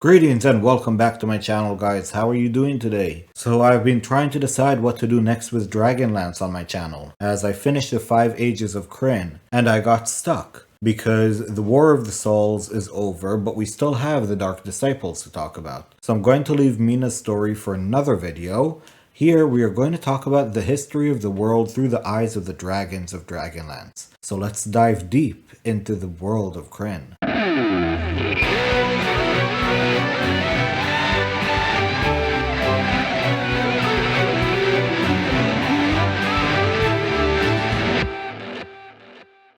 Greetings and welcome back to my channel, guys. How are you doing today? So I've been trying to decide what to do next with DragonLance on my channel, as I finished the 5 Ages of Krynn, and I got stuck. Because the War of the Souls is over, but we still have the Dark Disciples to talk about. So I'm going to leave Mina's story for another video. Here we are going to talk about the history of the world through the eyes of the dragons of Dragonlance. So let's dive deep into the world of Krynn.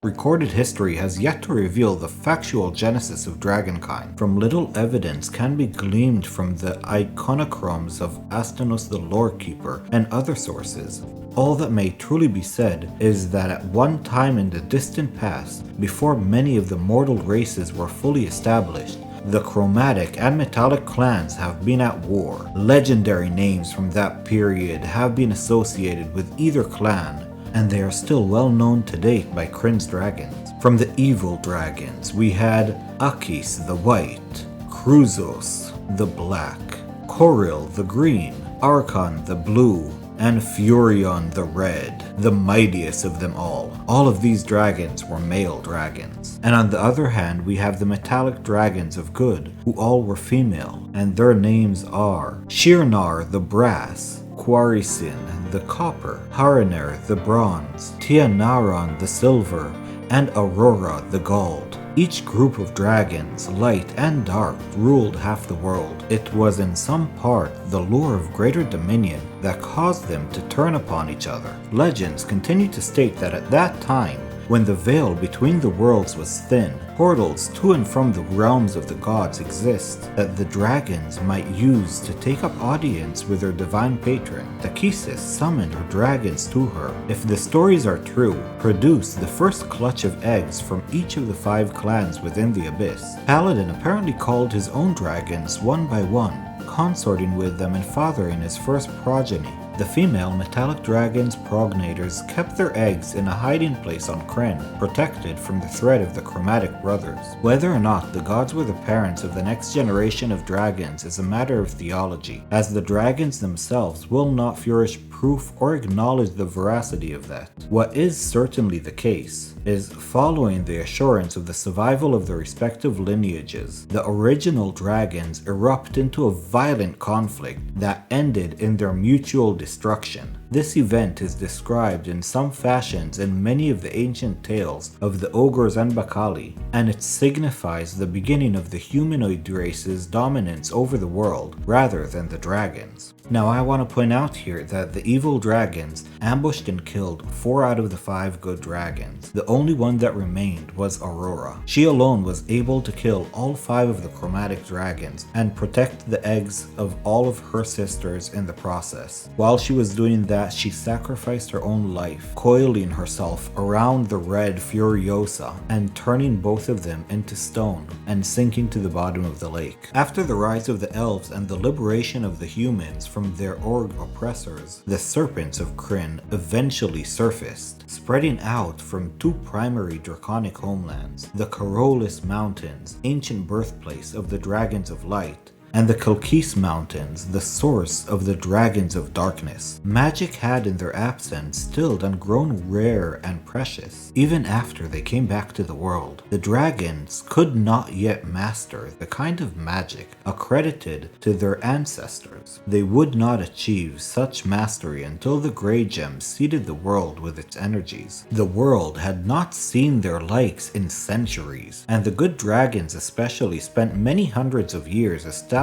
Recorded history has yet to reveal the factual genesis of dragonkind. From little evidence can be gleaned from the iconochromes of Astanos the Lore Keeper and other sources. All that may truly be said is that at one time in the distant past, before many of the mortal races were fully established, the chromatic and metallic clans have been at war. Legendary names from that period have been associated with either clan, and they are still well known to date by Krynn's dragons. From the evil dragons, we had Akis the white, Kruzos the black, Koril the green, Archon the blue, and Furion the red, the mightiest of them all. All of these dragons were male dragons. And on the other hand, we have the metallic dragons of good, who all were female, and their names are Shirnar the brass, Quarisin the copper, Haraner the bronze, Tianaron the silver, and Aurora the gold. Each group of dragons, light and dark, ruled half the world. It was in some part the lure of greater dominion that caused them to turn upon each other. Legends continue to state that at that time, when the veil between the worlds was thin, portals to and from the realms of the gods exist that the dragons might use to take up audience with their divine patron. Takisis summoned her dragons to her. If the stories are true, produced the first clutch of eggs from each of the 5 clans within the abyss. Paladin apparently called his own dragons one by one, consorting with them and fathering his first progeny. The female metallic dragon's progenitors kept their eggs in a hiding place on Krynn, protected from the threat of the chromatic brothers. Whether or not the gods were the parents of the next generation of dragons is a matter of theology, as the dragons themselves will not furnish proof or acknowledge the veracity of that. What is certainly the case is, following the assurance of the survival of their respective lineages, the original dragons erupt into a violent conflict that ended in their mutual destruction. This event is described in some fashions in many of the ancient tales of the ogres and Bakali, and it signifies the beginning of the humanoid race's dominance over the world rather than the dragons. Now I want to point out here that the evil dragons ambushed and killed 4 out of the 5 good dragons. The only one that remained was Aurora. She alone was able to kill all 5 of the chromatic dragons and protect the eggs of all of her sisters in the process. While she was doing that, she sacrificed her own life, coiling herself around the red Furiosa and turning both of them into stone and sinking to the bottom of the lake. After the rise of the elves and the liberation of the humans from their org oppressors, the serpents of Krynn eventually surfaced, spreading out from 2 primary draconic homelands, the Carolus Mountains, ancient birthplace of the Dragons of Light, and the Kilkis Mountains, the source of the Dragons of Darkness. Magic had in their absence stilled and grown rare and precious. Even after they came back to the world, the dragons could not yet master the kind of magic accredited to their ancestors. They would not achieve such mastery until the Grey Gem seeded the world with its energies. The world had not seen their likes in centuries, and the good dragons especially spent many hundreds of years establishing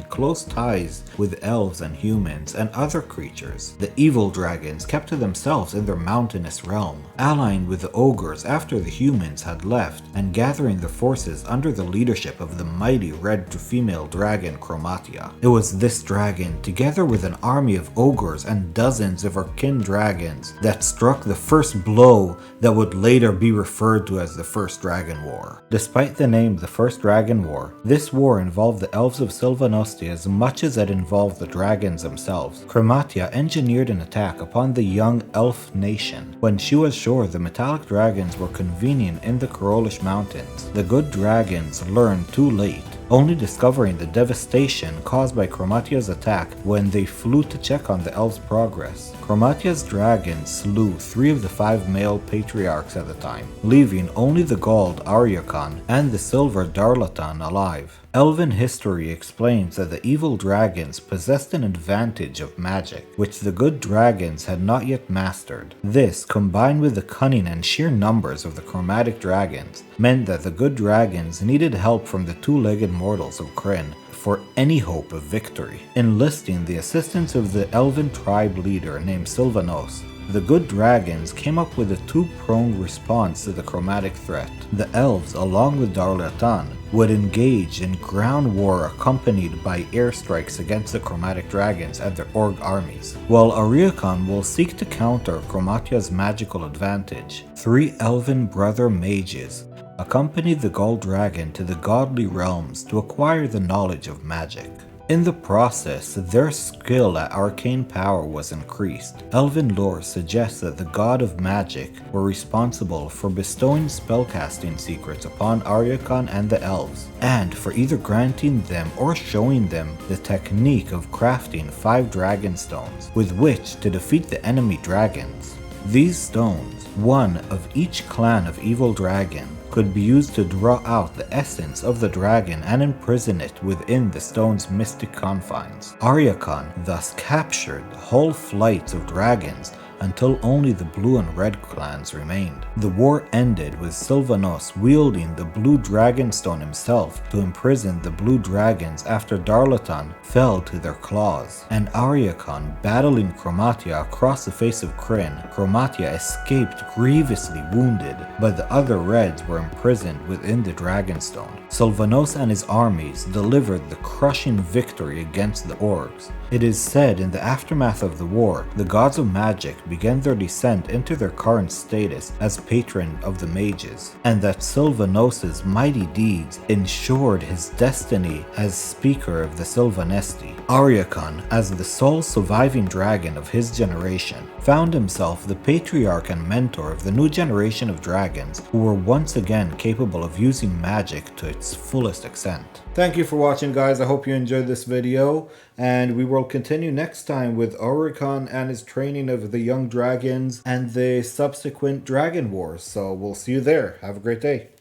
close ties with elves and humans and other creatures. The evil dragons kept to themselves in their mountainous realm, allying with the ogres after the humans had left and gathering their forces under the leadership of the mighty red female dragon Chromatia. It was this dragon, together with an army of ogres and dozens of her kin dragons, that struck the first blow that would later be referred to as the First Dragon War. Despite the name the First Dragon War, this war involved the elves of Sylvanosti as much as it involved the dragons themselves. Chromatia engineered an attack upon the young elf nation. When she was sure the metallic dragons were convening in the Karolish Mountains, the good dragons learned too late only discovering the devastation caused by Chromatia's attack when they flew to check on the elves' progress. Chromatia's dragon slew 3 of the 5 male patriarchs at the time, leaving only the gold Aryakan and the silver Darlatan alive. Elven history explains that the evil dragons possessed an advantage of magic, which the good dragons had not yet mastered. This, combined with the cunning and sheer numbers of the chromatic dragons, meant that the good dragons needed help from the two-legged mortals of Krynn for any hope of victory. Enlisting the assistance of the elven tribe leader named Sylvanos, the good dragons came up with a two-pronged response to the chromatic threat. The elves, along with Darlatan, would engage in ground war accompanied by airstrikes against the chromatic dragons and their orc armies, while Aryakan will seek to counter Chromatia's magical advantage. 3 elven brother mages accompanied the gold dragon to the godly realms to acquire the knowledge of magic. In the process, their skill at arcane power was increased. Elven lore suggests that the god of magic were responsible for bestowing spellcasting secrets upon Aryakan and the elves, and for either granting them or showing them the technique of crafting 5 Dragonstones with which to defeat the enemy dragons. These stones, one of each clan of evil dragon, could be used to draw out the essence of the dragon and imprison it within the stone's mystic confines. Aryakan thus captured whole flights of dragons until only the blue and red clans remained. The war ended with Sylvanos wielding the blue dragonstone himself to imprison the blue dragons after Darlatan fell to their claws, and Aryakan battling Chromatia across the face of Krynn. Chromatia escaped grievously wounded, but the other reds were imprisoned within the dragonstone. Sylvanos and his armies delivered the crushing victory against the orcs. It is said in the aftermath of the war, the gods of magic began their descent into their current status as patron of the mages, and that Sylvanos' mighty deeds ensured his destiny as speaker of the Sylvanesti. Aryakan, as the sole surviving dragon of his generation, found himself the patriarch and mentor of the new generation of dragons who were once again capable of using magic to its fullest extent. Thank you for watching, guys. I hope you enjoyed this video, and we will continue next time with Aryakan and his training of the young dragons and the subsequent dragon wars. So we'll see you there. Have a great day.